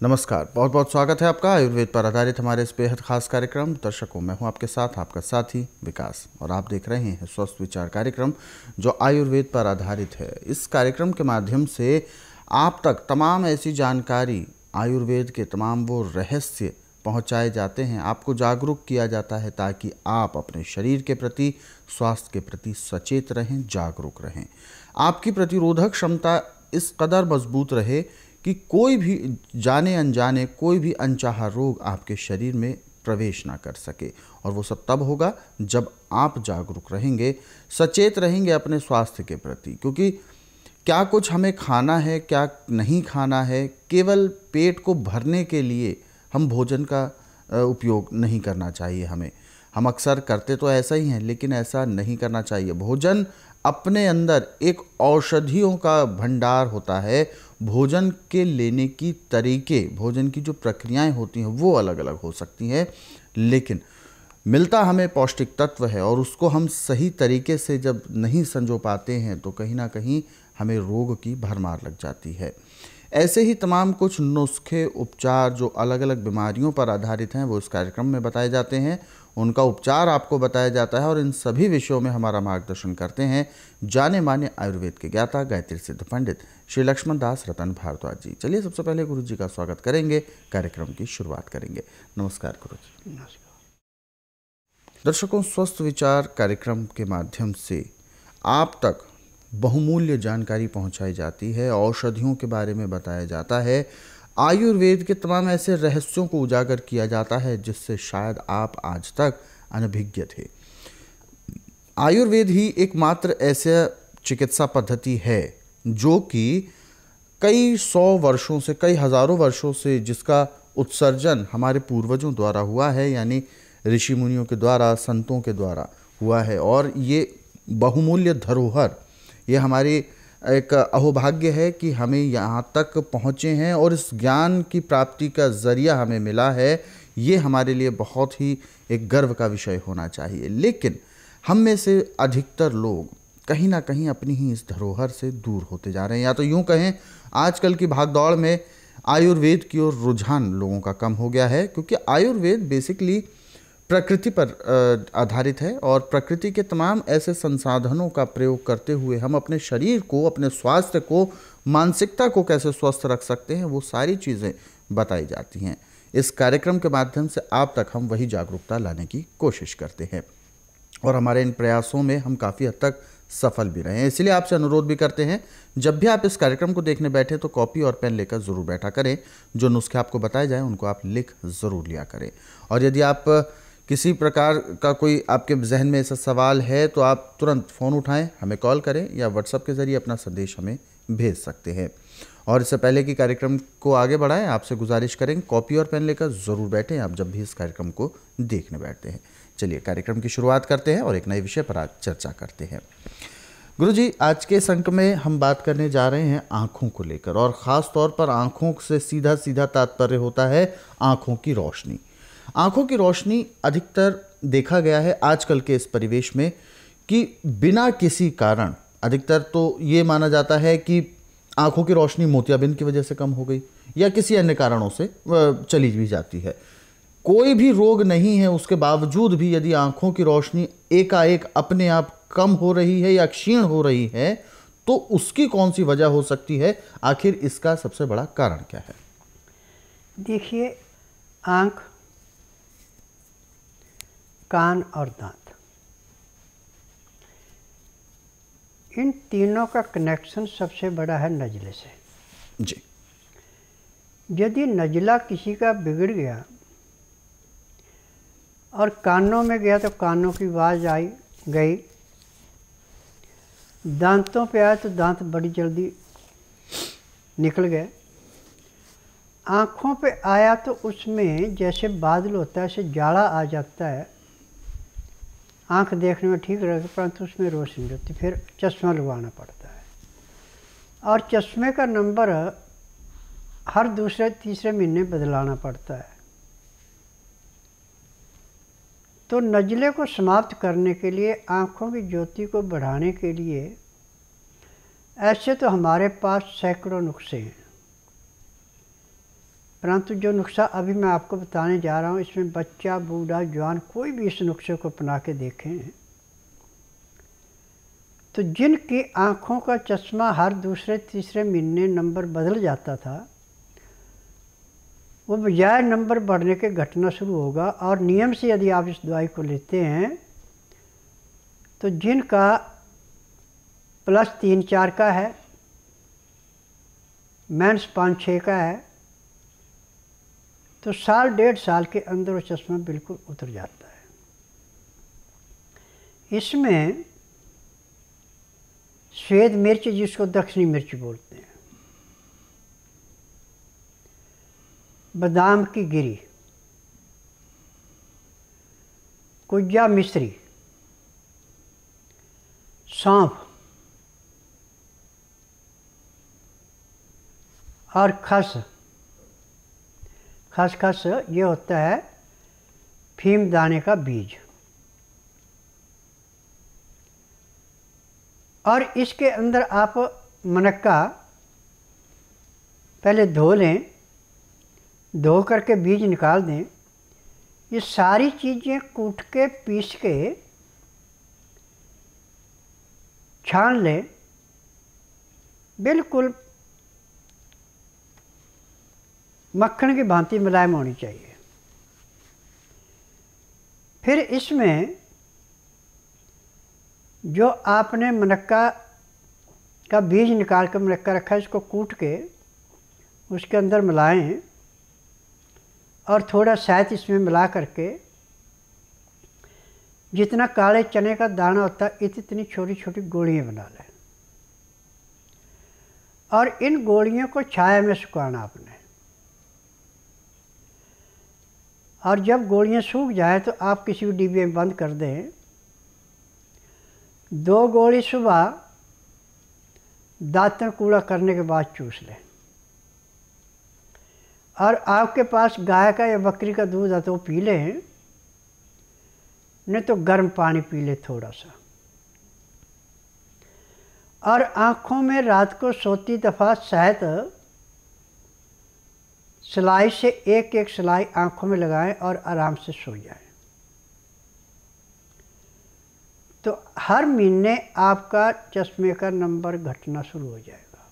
नमस्कार, बहुत बहुत स्वागत है आपका आयुर्वेद पर आधारित हमारे इस बेहद खास कार्यक्रम। दर्शकों, मैं हूं आपके साथ आपका साथी विकास और आप देख रहे हैं स्वस्थ विचार कार्यक्रम जो आयुर्वेद पर आधारित है। इस कार्यक्रम के माध्यम से आप तक तमाम ऐसी जानकारी, आयुर्वेद के तमाम वो रहस्य पहुंचाए जाते हैं, आपको जागरूक किया जाता है ताकि आप अपने शरीर के प्रति, स्वास्थ्य के प्रति सचेत रहें, जागरूक रहें। आपकी प्रतिरोधक क्षमता इस कदर मजबूत रहे कि कोई भी जाने अनजाने कोई भी अनचाहा रोग आपके शरीर में प्रवेश ना कर सके। और वो सब तब होगा जब आप जागरूक रहेंगे, सचेत रहेंगे अपने स्वास्थ्य के प्रति। क्योंकि क्या कुछ हमें खाना है, क्या नहीं खाना है, केवल पेट को भरने के लिए हम भोजन का उपयोग नहीं करना चाहिए। हम अक्सर करते तो ऐसा ही हैं, लेकिन ऐसा नहीं करना चाहिए। भोजन अपने अंदर एक औषधियों का भंडार होता है। भोजन के लेने की तरीके, भोजन की जो प्रक्रियाएं होती हैं वो अलग अलग हो सकती हैं, लेकिन मिलता हमें पौष्टिक तत्व है। और उसको हम सही तरीके से जब नहीं संजो पाते हैं तो कहीं ना कहीं हमें रोग की भरमार लग जाती है। ऐसे ही तमाम कुछ नुस्खे, उपचार जो अलग अलग बीमारियों पर आधारित हैं वो इस कार्यक्रम में बताए जाते हैं, उनका उपचार आपको बताया जाता है। और इन सभी विषयों में हमारा मार्गदर्शन करते हैं जाने माने आयुर्वेद के ज्ञाता, गायत्री सिद्ध पंडित श्री लक्ष्मण दास रतन भारद्वाज जी। चलिए सबसे पहले गुरु जी का स्वागत करेंगे, कार्यक्रम की शुरुआत करेंगे। नमस्कार गुरु जी। नमस्कार। दर्शकों, स्वस्थ विचार कार्यक्रम के माध्यम से आप तक बहुमूल्य जानकारी पहुंचाई जाती है, औषधियों के बारे में बताया जाता है, आयुर्वेद के तमाम ऐसे रहस्यों को उजागर किया जाता है जिससे शायद आप आज तक अनभिज्ञ थे। आयुर्वेद ही एकमात्र ऐसा चिकित्सा पद्धति है जो कि कई सौ वर्षों से, कई हजारों वर्षों से जिसका उत्सर्जन हमारे पूर्वजों द्वारा हुआ है, यानी ऋषि मुनियों के द्वारा, संतों के द्वारा हुआ है। और ये बहुमूल्य धरोहर, ये हमारी एक अहोभाग्य है कि हमें यहाँ तक पहुँचे हैं और इस ज्ञान की प्राप्ति का ज़रिया हमें मिला है। ये हमारे लिए बहुत ही एक गर्व का विषय होना चाहिए। लेकिन हम में से अधिकतर लोग कहीं ना कहीं अपनी ही इस धरोहर से दूर होते जा रहे हैं, या तो यूँ कहें आजकल की भागदौड़ में आयुर्वेद की ओर रुझान लोगों का कम हो गया है। क्योंकि आयुर्वेद बेसिकली प्रकृति पर आधारित है और प्रकृति के तमाम ऐसे संसाधनों का प्रयोग करते हुए हम अपने शरीर को, अपने स्वास्थ्य को, मानसिकता को कैसे स्वस्थ रख सकते हैं, वो सारी चीज़ें बताई जाती हैं। इस कार्यक्रम के माध्यम से आप तक हम वही जागरूकता लाने की कोशिश करते हैं और हमारे इन प्रयासों में हम काफ़ी हद तक सफल भी रहे हैं। इसलिए आपसे अनुरोध भी करते हैं, जब भी आप इस कार्यक्रम को देखने बैठे तो कॉपी और पेन लेकर ज़रूर बैठा करें। जो नुस्खे आपको बताए जाएं उनको आप लिख ज़रूर लिया करें। और यदि आप किसी प्रकार का कोई आपके जहन में ऐसा सवाल है तो आप तुरंत फ़ोन उठाएं, हमें कॉल करें या व्हाट्सएप के ज़रिए अपना संदेश हमें भेज सकते हैं। और इससे पहले कि कार्यक्रम को आगे बढ़ाएं, आपसे गुजारिश करें कॉपी और पेन लेकर ज़रूर बैठें आप जब भी इस कार्यक्रम को देखने बैठते हैं। चलिए कार्यक्रम की शुरुआत करते हैं और एक नए विषय पर आज चर्चा करते हैं। गुरुजी, आज के इस अंक में हम बात करने जा रहे हैं आँखों को लेकर, और ख़ास तौर पर आँखों से सीधा सीधा तात्पर्य होता है आँखों की रोशनी। आँखों की रोशनी अधिकतर देखा गया है आजकल के इस परिवेश में कि बिना किसी कारण, अधिकतर तो ये माना जाता है कि आँखों की रोशनी मोतियाबिंद की वजह से कम हो गई या किसी अन्य कारणों से चली भी जाती है। कोई भी रोग नहीं है, उसके बावजूद भी यदि आँखों की रोशनी एकाएक अपने आप कम हो रही है या क्षीण हो रही है तो उसकी कौन सी वजह हो सकती है? आखिर इसका सबसे बड़ा कारण क्या है? देखिए, आँख, कान और दांत, इन तीनों का कनेक्शन सबसे बड़ा है नज़ले से जी। यदि नज़ला किसी का बिगड़ गया और कानों में गया तो कानों की आवाज़ आई गई, दांतों पे आया तो दांत बड़ी जल्दी निकल गए, आँखों पे आया तो उसमें जैसे बादल होता है ऐसे जाड़ा आ जाता है, आँख देखने में ठीक रहती परंतु उसमें रोशनी नहीं होती, फिर चश्मा लगवाना पड़ता है। और चश्मे का नंबर हर दूसरे तीसरे महीने बदलाना पड़ता है। तो नज़ले को समाप्त करने के लिए, आँखों की ज्योति को बढ़ाने के लिए ऐसे तो हमारे पास सैकड़ों नुस्खे हैं, परंतु जो नुस्खा अभी मैं आपको बताने जा रहा हूँ, इसमें बच्चा, बूढ़ा, जवान कोई भी इस नुस्खे को अपना के देखें तो जिनकी आँखों का चश्मा हर दूसरे तीसरे महीने नंबर बदल जाता था, वो बजाय नंबर बढ़ने के घटना शुरू होगा। और नियम से यदि आप इस दवाई को लेते हैं तो जिनका +3-4 का है, -5-6 का है, तो 1.5 साल के अंदर वो चश्मा बिल्कुल उतर जाता है। इसमें श्वेत मिर्च, जिसको दक्षिणी मिर्च बोलते हैं, बादाम की गिरी, कुज्जा मिश्री, सौंफ और खसखस ये होता है फीम दाने का बीज। और इसके अंदर आप मुनक्का पहले धो लें, धो करके बीज निकाल दें। ये सारी चीज़ें कूट के पीस के छान लें, बिल्कुल मक्खन की भांति मुलायम होनी चाहिए। फिर इसमें जो आपने मुनक्का का बीज निकाल कर मुनक्का रखा है, इसको कूट के उसके अंदर मिलाएं और थोड़ा शहद इसमें मिला करके जितना काले चने का दाना होता है इतनी छोटी छोटी गोलियां बना लें। और इन गोलियों को छाया में सुखाना आपने। और जब गोलियां सूख जाए तो आप किसी भी डिब्बे में बंद कर दें। 2 गोली सुबह दांतन कूड़ा करने के बाद चूस लें। और आपके पास गाय का या बकरी का दूध है तो पी लें, नहीं तो गर्म पानी पी ले थोड़ा सा। और आँखों में रात को सोती दफ़ा शहद सिलाई से एक सिलाई आँखों में लगाएं और आराम से सो जाएं। तो हर महीने आपका चश्मे का नंबर घटना शुरू हो जाएगा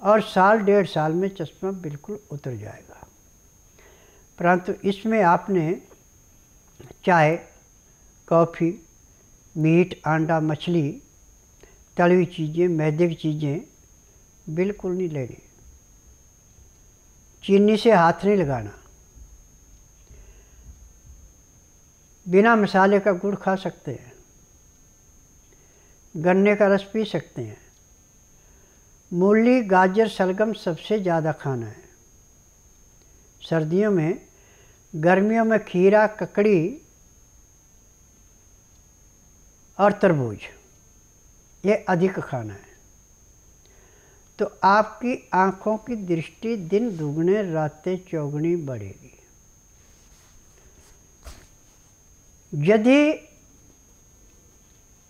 और 1.5 साल में चश्मा बिल्कुल उतर जाएगा। परंतु इसमें आपने चाय, कॉफ़ी, मीट, अंडा, मछली, तली हुई चीज़ें, मैदे की चीज़ें बिल्कुल नहीं लेनी। चीनी से हाथ नहीं लगाना। बिना मसाले का गुड़ खा सकते हैं, गन्ने का रस पी सकते हैं। मूली, गाजर, शलगम सबसे ज़्यादा खाना है सर्दियों में। गर्मियों में खीरा, ककड़ी और तरबूज ये अधिक खाना है। तो आपकी आँखों की दृष्टि दिन दुगने रातें चौगुनी बढ़ेगी। यदि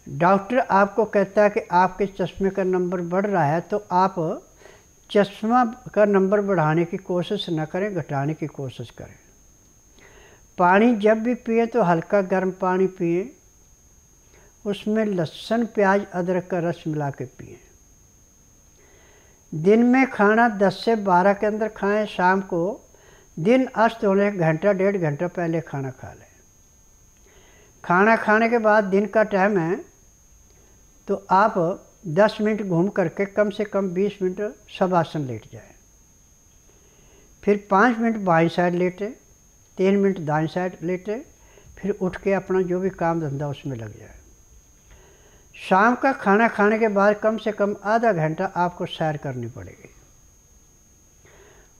डॉक्टर आपको कहता है कि आपके चश्मे का नंबर बढ़ रहा है तो आप चश्मा का नंबर बढ़ाने की कोशिश न करें, घटाने की कोशिश करें। पानी जब भी पिए तो हल्का गर्म पानी पिए, उसमें लहसुन, प्याज, अदरक का रस मिला के पिए। दिन में खाना 10 से 12 के अंदर खाएं। शाम को दिन अस्त होने 1-1.5 घंटा पहले खाना खा लें। खाना खाने के बाद दिन का टाइम है तो आप 10 मिनट घूम करके कम से कम 20 मिनट शवासन लेट जाए। फिर 5 मिनट बाईं साइड लेटे, 3 मिनट दाईं साइड लेटे, फिर उठ के अपना जो भी काम धंधा उसमें लग जाए। शाम का खाना खाने के बाद कम से कम आधा घंटा आपको सैर करनी पड़ेगी।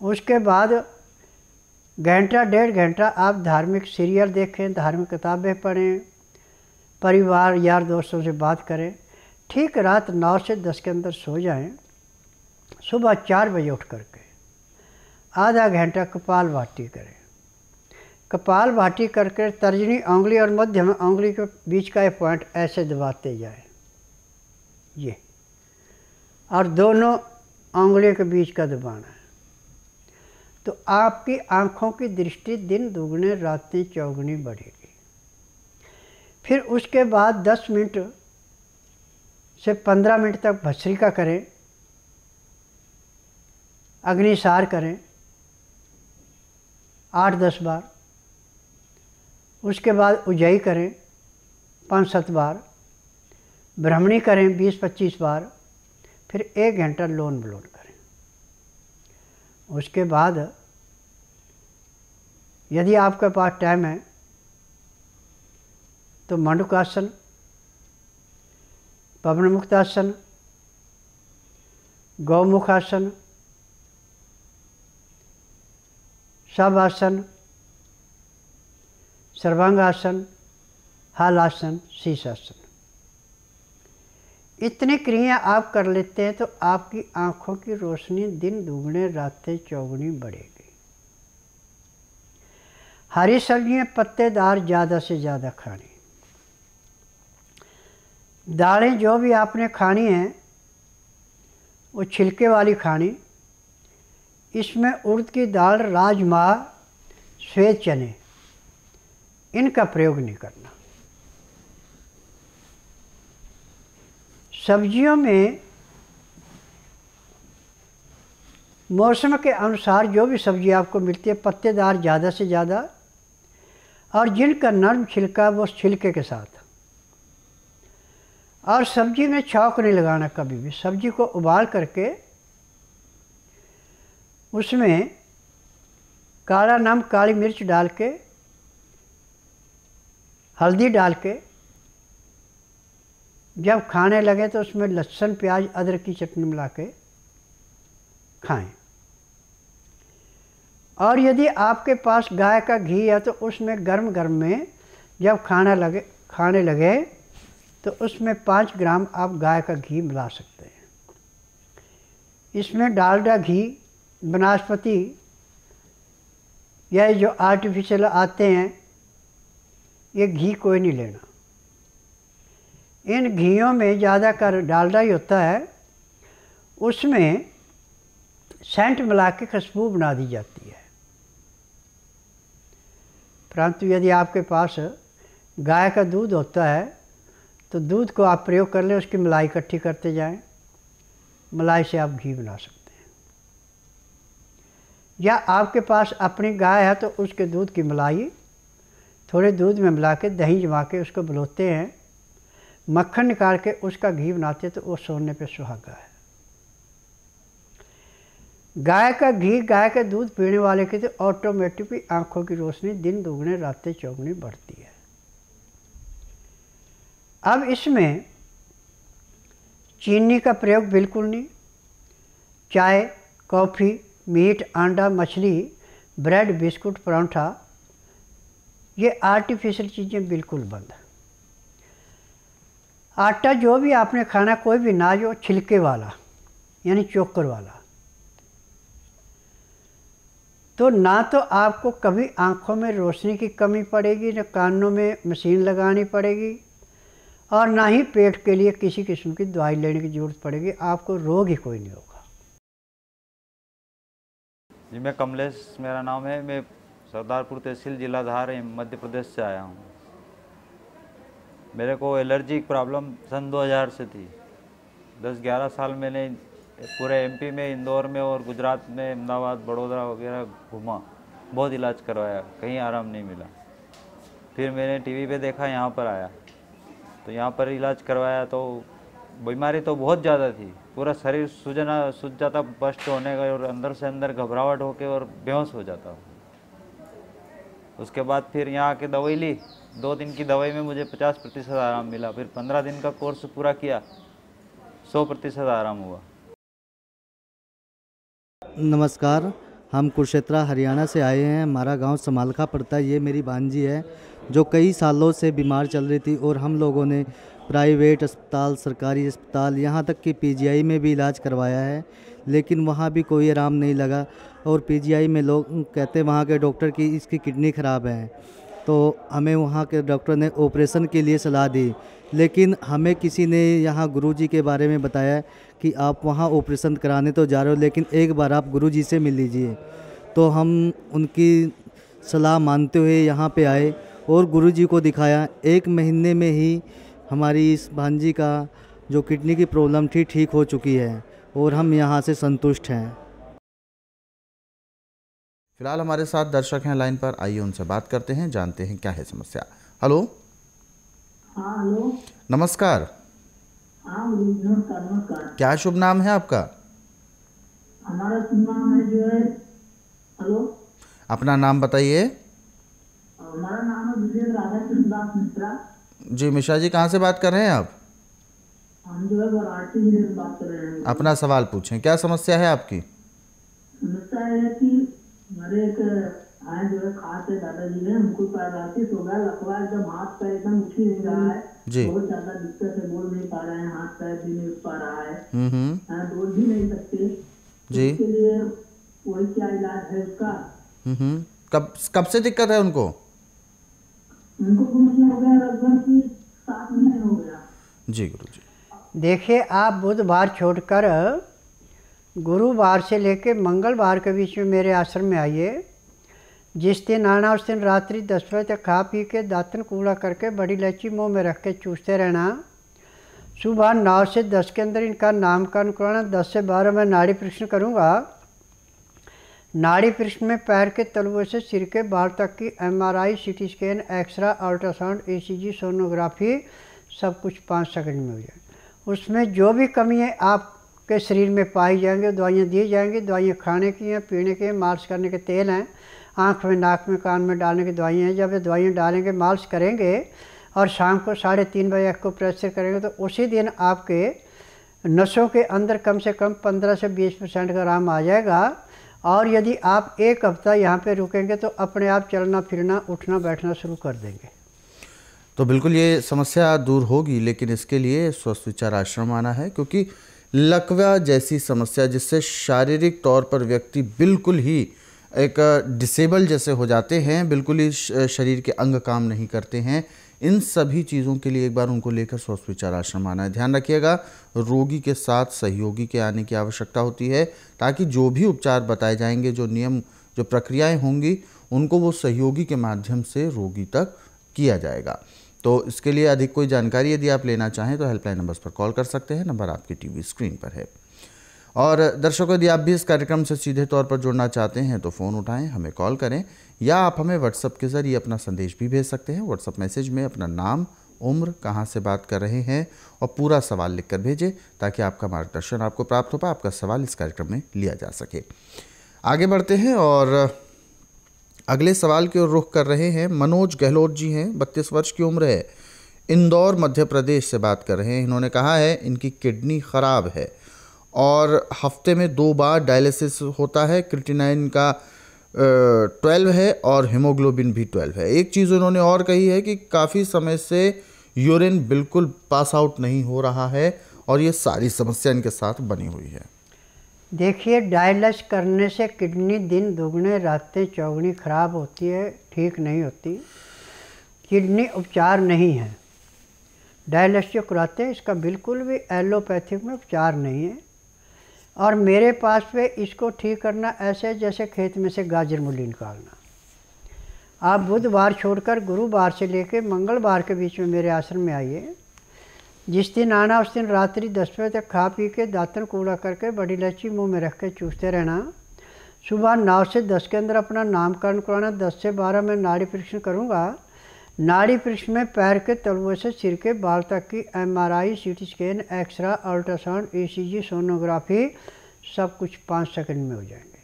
उसके बाद 1-1.5 घंटा आप धार्मिक सीरियल देखें, धार्मिक किताबें पढ़ें, परिवार यार दोस्तों से बात करें। ठीक रात 9 से 10 के अंदर सो जाएं। सुबह 4 बजे उठ करके आधा घंटा कपालभाति करें। कपालभाति करके तर्जनी उंगली और मध्यम उंगली के बीच का एक पॉइंट ऐसे दबाते जाए ये, और दोनों उंगलियों के बीच का दबाना है। तो आपकी आँखों की दृष्टि दिन दुगने रातें चौगुनी बढ़ेगी। फिर उसके बाद 10 मिनट से 15 मिनट तक भस्त्रिका करें, अग्निसार करें 8-10 बार। उसके बाद उज्जयी करें 5-7 बार, ब्राह्मणी करें 20-25 बार, फिर 1 घंटा लोन विलोम करें। उसके बाद यदि आपके पास टाइम है तो मंडूकासन, पवनमुक्तासन, गौमुखासन, शवासन, सर्वांगासन, हालासन, शीर्षासन, इतनी क्रिया आप कर लेते हैं तो आपकी आँखों की रोशनी दिन दुगने रातें चौगुनी बढ़ेगी। हरी सब्जियाँ पत्तेदार ज़्यादा से ज़्यादा खानी। दालें जो भी आपने खानी हैं वो छिलके वाली खानी। इसमें उड़द की दाल, राजमा, श्वेत चने, इनका प्रयोग नहीं करना। सब्जियों में मौसम के अनुसार जो भी सब्जी आपको मिलती है पत्तेदार ज़्यादा से ज़्यादा, और जिनका नरम छिलका वो छिलके के साथ। और सब्जी में छौंक नहीं लगाना कभी भी। सब्जी को उबाल करके उसमें काला नमक, काली मिर्च डाल के, हल्दी डाल के जब खाने लगे तो उसमें लहसुन, प्याज, अदरक की चटनी मिला के खाएं। और यदि आपके पास गाय का घी है तो उसमें गर्म गर्म में जब खाने लगे तो उसमें 5 ग्राम आप गाय का घी मिला सकते हैं। इसमें डालडा घी, वनस्पति, यह जो आर्टिफिशियल आते हैं, ये घी कोई नहीं लेना। इन घियों में ज़्यादातर डालडा ही होता है। उसमें सेंट मिला के खुशबू बना दी जाती है। परंतु यदि आपके पास गाय का दूध होता है तो दूध को आप प्रयोग कर लें, उसकी मलाई इकट्ठी करते जाएं। मलाई से आप घी बना सकते हैं। या आपके पास अपनी गाय है तो उसके दूध की मलाई थोड़े दूध में मिला के, दही जमा के उसको बुलोते हैं, मक्खन निकाल के उसका घी बनाते हैं, तो वो सोने पे सुहागा है। गाय का घी, गाय का दूध पीने वाले की तो ऑटोमेटिकली आँखों की रोशनी दिन दुगने रातें चौगुनी बढ़ती है। अब इसमें चीनी का प्रयोग बिल्कुल नहीं। चाय, कॉफ़ी, मीट, अंडा, मछली, ब्रेड, बिस्कुट, पराठा, ये आर्टिफिशियल चीज़ें बिल्कुल बंद। आटा जो भी आपने खाना, कोई भी ना जो छिलके वाला यानी चोकर वाला, तो ना तो आपको कभी आँखों में रोशनी की कमी पड़ेगी, न कानों में मशीन लगानी पड़ेगी, और ना ही पेट के लिए किसी किस्म की दवाई लेने की ज़रूरत पड़ेगी। आपको रोग ही कोई नहीं होगा। जी, मैं कमलेश मेरा नाम है। मैं सरदारपुर तहसील, जिला धार, मध्य प्रदेश से आया हूँ। मेरे को एलर्जी की प्रॉब्लम सन 2000 से थी। 10-11 साल मैंने पूरे एमपी में, इंदौर में और गुजरात में, अहमदाबाद, बड़ौदा वगैरह घूमा, बहुत इलाज करवाया, कहीं आराम नहीं मिला। फिर मैंने टीवी पे देखा, यहाँ पर आया तो यहाँ पर इलाज करवाया तो बीमारी तो बहुत ज़्यादा थी। पूरा शरीर सूझ जाता, बस्ट होने का, और अंदर से अंदर घबराहट होके और बेहोश हो जाता। उसके बाद फिर यहाँ आके दवाई ली। 2 दिन की दवाई में मुझे 50% आराम मिला। फिर 15 दिन का कोर्स पूरा किया, 100% आराम हुआ। नमस्कार, हम कुरुक्षेत्र हरियाणा से आए हैं। हमारा गांव समालखा पड़ता है। ये मेरी भांजी है जो कई सालों से बीमार चल रही थी, और हम लोगों ने प्राइवेट अस्पताल, सरकारी अस्पताल, यहाँ तक कि पीजीआई में भी इलाज करवाया है, लेकिन वहाँ भी कोई आराम नहीं लगा। और पीजीआई में लोग कहते हैं, वहाँ के डॉक्टर की इसकी किडनी ख़राब है, तो हमें वहाँ के डॉक्टर ने ऑपरेशन के लिए सलाह दी। लेकिन हमें किसी ने यहाँ गुरुजी के बारे में बताया कि आप वहाँ ऑपरेशन कराने तो जा रहे हो, लेकिन एक बार आप गुरुजी से मिल लीजिए। तो हम उनकी सलाह मानते हुए यहाँ पे आए और गुरुजी को दिखाया। 1 महीने में ही हमारी इस भांजी का जो किडनी की प्रॉब्लम थी ठीक हो चुकी है और हम यहाँ से संतुष्ट हैं। फिलहाल हमारे साथ दर्शक हैं लाइन पर, आइए उनसे बात करते हैं, जानते हैं क्या है समस्या। हेलो। हाँ हेलो। नमस्कार। हाँ नमस्कार। नमस्कार। क्या शुभ नाम है आपका? हमारा शुभ नाम है जो है, हेलो, अपना नाम बताइए। हमारा नाम है विजय राधा कृष्ण दास मिश्रा। जी मिश्रा जी, कहाँ से बात कर रहे हैं आप? हम जो है वाराणसी जिले से बात कर रहे हैं। अपना सवाल पूछें, क्या समस्या है आपकी? समस्या है कि हमारे एक आए जो है खास है दादाजी ने, उनको पैरालिसिस हो गया, लकवा एकदम हाथ पैर एकदम उठ ही नहीं रहा है। जी। बहुत ज्यादा दिक्कत है, बोल नहीं पा रहे हैं, हाथ पैर भी नहीं उठ पा रहा है, हम्म। बोल भी नहीं सकते। जी। इसके लिए कोई क्या इलाज है उसका? कब से दिक्कत है उनको? उनको समस्या हो गया लगभग कि 7 महीने हो गया। जी गुरुजी। देखिए, आप बुधवार छोड़कर गुरुवार से लेकर मंगलवार के बीच में मेरे आश्रम में आइए। जिस दिन आना उस दिन रात्रि 10 बजे तक खा पी के दातन कूड़ा करके बड़ी इलायची मुंह में रख के चूसते रहना। सुबह 9 से 10 के अंदर इनका नामकरण कराना। 10 से 12 में नाड़ी परीक्षण करूँगा। नाड़ी परीक्षण में पैर के तलुए से सिर के बाल तक की MRI, CT scan, x ray, ultrasound, ECG, sonography सब कुछ 5 सेकंड में हो जाए। उसमें जो भी कमी है आपके शरीर में पाई जाएंगे, दवाइयाँ दी जाएंगी। दवाइयाँ खाने की हैं, पीने के, मालिश करने के तेल हैं, आँख में, नाक में, कान में डालने की दवाइयाँ हैं। जब ये दवाइयाँ डालेंगे, मालिश करेंगे और शाम को 3:30 बजे को प्रेशर करेंगे तो उसी दिन आपके नसों के अंदर कम से कम 15 से 20% का आराम आ जाएगा। और यदि आप 1 हफ्ता यहाँ पे रुकेंगे तो अपने आप चलना फिरना, उठना बैठना शुरू कर देंगे। तो बिल्कुल ये समस्या दूर होगी, लेकिन इसके लिए स्वस्थ विचार आश्रम आना है, क्योंकि लकवा जैसी समस्या जिससे शारीरिक तौर पर व्यक्ति बिल्कुल ही एक डिसेबल जैसे हो जाते हैं, बिल्कुल ही शरीर के अंग काम नहीं करते हैं, इन सभी चीज़ों के लिए एक बार उनको लेकर स्वस्थ विचार आश्रम आना है। ध्यान रखिएगा, रोगी के साथ सहयोगी के आने की आवश्यकता होती है, ताकि जो भी उपचार बताए जाएंगे, जो नियम, जो प्रक्रियाएं होंगी, उनको वो सहयोगी के माध्यम से रोगी तक किया जाएगा। तो इसके लिए अधिक कोई जानकारी यदि आप लेना चाहें तो हेल्पलाइन नंबर्स पर कॉल कर सकते हैं। नंबर आपकी टीवी स्क्रीन पर है। और दर्शकों, यदि आप भी इस कार्यक्रम से सीधे तौर पर जुड़ना चाहते हैं तो फ़ोन उठाएं, हमें कॉल करें, या आप हमें व्हाट्सएप के ज़रिए अपना संदेश भी भेज सकते हैं। व्हाट्सएप मैसेज में अपना नाम, उम्र, कहां से बात कर रहे हैं और पूरा सवाल लिखकर भेजें, ताकि आपका मार्गदर्शन आपको प्राप्त हो पाए, आपका सवाल इस कार्यक्रम में लिया जा सके। आगे बढ़ते हैं और अगले सवाल की ओर रुख कर रहे हैं। मनोज गहलोत जी हैं, 32 वर्ष की उम्र है, इंदौर मध्य प्रदेश से बात कर रहे हैं। इन्होंने कहा है इनकी किडनी ख़राब है और हफ्ते में 2 बार डायलिसिस होता है। क्रिएटिनिन का 12 है और हीमोग्लोबिन भी 12 है। एक चीज़ उन्होंने और कही है कि काफ़ी समय से यूरिन बिल्कुल पास आउट नहीं हो रहा है और ये सारी समस्या इनके साथ बनी हुई है। देखिए, डायलिसिस करने से किडनी दिन दुगने रातें चौगुनी खराब होती है, ठीक नहीं होती। किडनी उपचार नहीं है। डायलिसिस जो कराते हैं इसका बिल्कुल भी एलोपैथिक में उपचार नहीं है। और मेरे पास पे इसको ठीक करना ऐसे जैसे खेत में से गाजर मूली निकालना। आप बुधवार छोड़कर गुरुवार से लेकर मंगलवार के बीच में मेरे आश्रम में आइए। जिस दिन आना उस दिन रात्रि 10 बजे तक खा पी के दातन कूड़ा करके बड़ी इलायची मुंह में रख के चूसते रहना। सुबह 9 से 10 के अंदर अपना नामकरण कराना। 10 से 12 में नाड़ी परीक्षण करूँगा। नाड़ी परीक्षण में पैर के तलुए से सिर के बाल तक की MRI, CT scan, x ray, ultrasound, ECG, sonography सब कुछ 5 सेकंड में हो जाएंगे।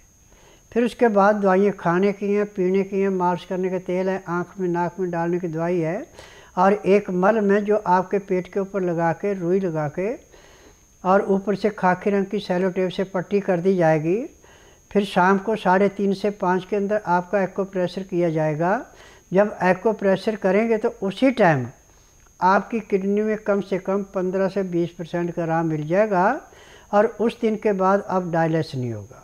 फिर उसके बाद दवाइयाँ खाने की हैं, पीने की हैं, मालिश करने के तेल है, आँख में, नाक में डालने की दवाई है, और एक मल में जो आपके पेट के ऊपर लगा के, रुई लगा के, और ऊपर से खाकी रंग की सेलो टेप से पट्टी कर दी जाएगी। फिर शाम को 3:30 से 5 के अंदर आपका एक्को प्रेशर किया जाएगा। जब एक्को प्रेशर करेंगे तो उसी टाइम आपकी किडनी में कम से कम 15 से 20% का आराम मिल जाएगा और उस दिन के बाद अब डायलिसिस नहीं होगा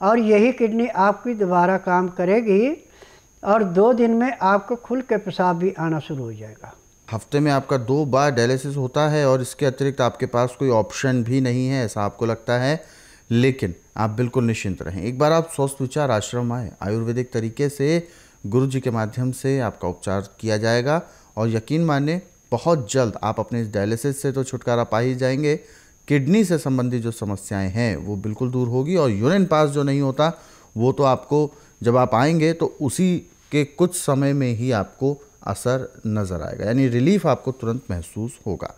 और यही किडनी आपकी दोबारा काम करेगी और 2 दिन में आपको खुल के पेशाब भी आना शुरू हो जाएगा। हफ्ते में आपका 2 बार डायलिसिस होता है और इसके अतिरिक्त आपके पास कोई ऑप्शन भी नहीं है, ऐसा आपको लगता है। लेकिन आप बिल्कुल निश्चिंत रहें। एक बार आप स्वस्थ विचार आश्रम आए, आयुर्वेदिक तरीके से गुरु जी के माध्यम से आपका उपचार किया जाएगा और यकीन माने बहुत जल्द आप अपने इस डायलिसिस से तो छुटकारा पा ही जाएंगे। किडनी से संबंधित जो समस्याएं हैं वो बिल्कुल दूर होगी और यूरिन पास जो नहीं होता वो तो आपको जब आप आएंगे तो उसी के कुछ समय में ही आपको असर नज़र आएगा, यानी रिलीफ आपको तुरंत महसूस होगा।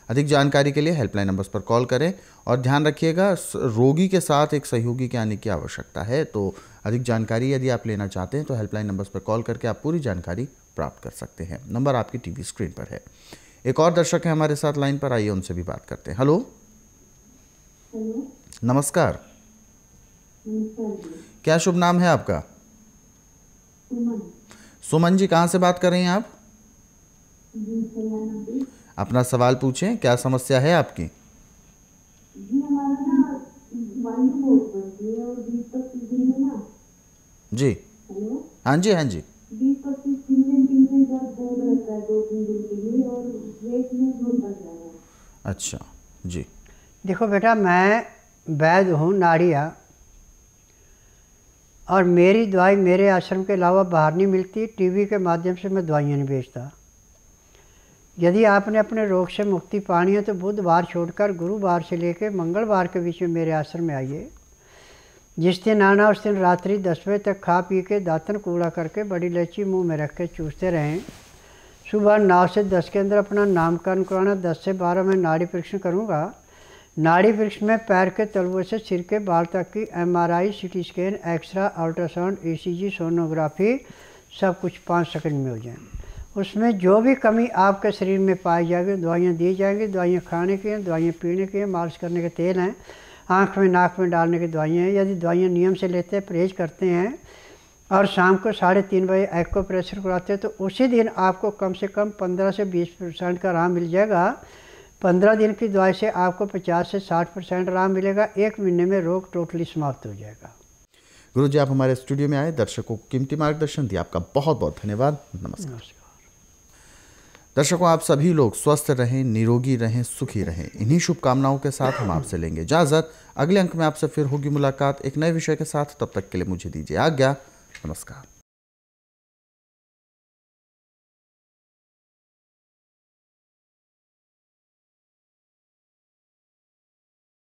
अधिक जानकारी के लिए हेल्पलाइन नंबर्स पर कॉल करें और ध्यान रखिएगा रोगी के साथ एक सहयोगी के आने की आवश्यकता है। तो अधिक जानकारी यदि आप लेना चाहते हैं तो हेल्पलाइन नंबर्स पर कॉल करके आप पूरी जानकारी प्राप्त कर सकते हैं। नंबर आपकी टीवी स्क्रीन पर है। एक और दर्शक है हमारे साथ लाइन पर, आइए उनसे भी बात करते हैं। हेलो, नमस्कार, क्या शुभ नाम है आपका? सुमन जी, कहाँ से बात कर रही हैं आप? अपना सवाल पूछें, क्या समस्या है आपकी? जी हमारा ना वायु बहुत बढ़ती है और 20-25 दिन में ना। जी हेलो, हाँ जी, हाँ जी। 20-25 दिन में दर्द बहुत रहता है 2-3 दिन के लिए और वेट में बहुत बढ़ रहा है। अच्छा जी। देखो बेटा, मैं वैद्य हूँ, नाड़िया, और मेरी दवाई मेरे आश्रम के अलावा बाहर नहीं मिलती। टीवी के माध्यम से मैं दवाइयाँ नहीं बेचता। यदि आपने अपने रोग से मुक्ति पानी है तो बुधवार छोड़कर गुरुवार से लेकर मंगलवार के बीच में मेरे आश्रम में आइए। जिस दिन आना उस दिन रात्रि 10 बजे तक खा पी के दातन कूड़ा करके बड़ी इलायची मुंह में रख के चूसते रहें। सुबह 9 से 10 के अंदर अपना नामकरण कराना। 10 से 12 में नाड़ी परीक्षण करूँगा। नाड़ी परीक्षण में पैर के तलवों से सिर के बाल तक की MRI, CT scan, x ray, ultrasound, ECG, sonography सब कुछ 5 सेकंड में हो जाए। उसमें जो भी कमी आपके शरीर में पाई जाएगी दवाइयाँ दी जाएंगी। दवाइयाँ खाने की हैं, दवाइयाँ पीने की हैं, मालिश करने के तेल हैं, आँख में नाक में डालने की दवाइयाँ हैं। यदि दवाइयाँ नियम से लेते हैं, परहेज करते हैं और शाम को 3:30 बजे एक्को प्रेशर कराते हैं तो उसी दिन आपको कम से कम 15 से 20% का आराम मिल जाएगा। 15 दिन की दवाई से आपको 50 से 60% आराम मिलेगा। 1 महीने में रोग टोटली समाप्त हो जाएगा। गुरु जी, आप हमारे स्टूडियो में आए, दर्शकों को कीमती मार्गदर्शन दिया, आपका बहुत बहुत धन्यवाद। नमस्कार। दर्शकों, आप सभी लोग स्वस्थ रहें, निरोगी रहें, सुखी रहें, इन्हीं शुभकामनाओं के साथ हम आपसे लेंगे इजाज़त। अगले अंक में आपसे फिर होगी मुलाकात एक नए विषय के साथ। तब तक के लिए मुझे दीजिए आज्ञा। नमस्कार।